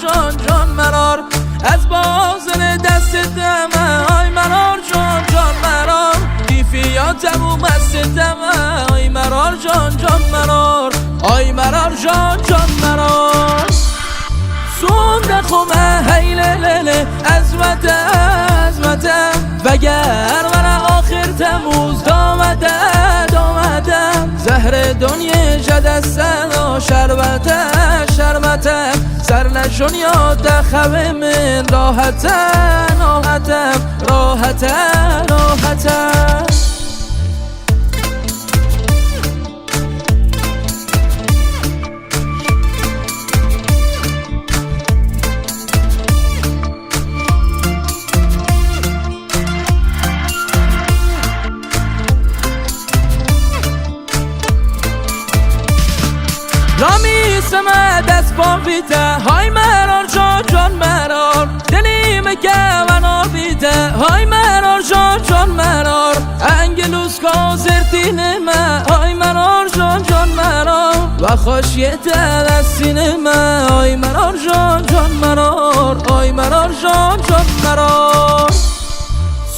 جان جان مرار از بازن دستتم آی مرار جان جان مرار کیفیاتم و مستتم آی مرار جان جان مرار آی مرار جان جان مرار سون خمه هیلله عظمتم وگر ورا آخر تموز دامدم زهر دنیا جدستن و شربتم سر نشون یاد خوه من راحتم رامی سمه دست باویده های مرار جان جان مرار دلیم که ونابیده های مرار جان جان مرار انگلوس کازرتین ما های مرار جان جان مرار و خوشیت دستین ما های مرار جان جان مرار های مرار جان جان مرار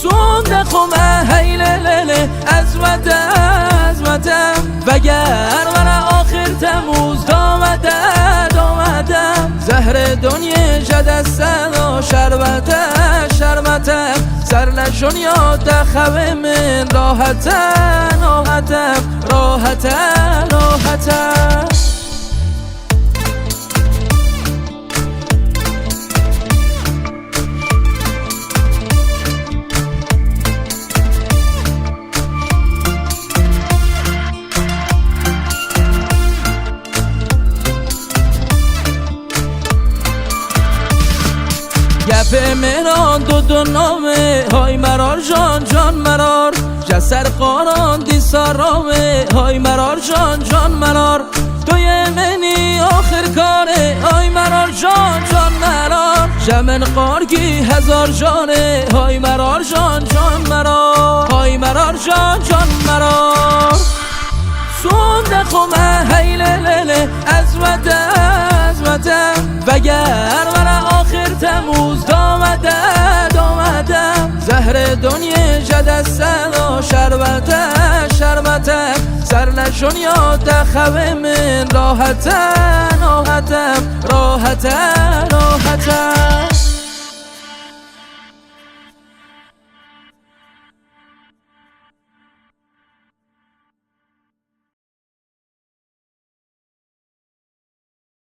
سون خمه هیلله عظمتم وگر ورا آخر تموز دامدم زهر دنیا جدستن و شربتم سر نشون یاد خوه من راحتم گپ منان دو نامه های مرار جان جان مرار جسر قاران دی سارامه های مرار جان جان مرار توی منی آخر کاره های مرار جان جان مرار جمن قارگی هزار جانه های مرار جان جان مرار های مرار جان جان مرار سون خمه هیلله عظمتم وگر ورا آخر تموز دامدم زهر دنیا جدستن و شربتم سر نشون یاد خوه من راحتم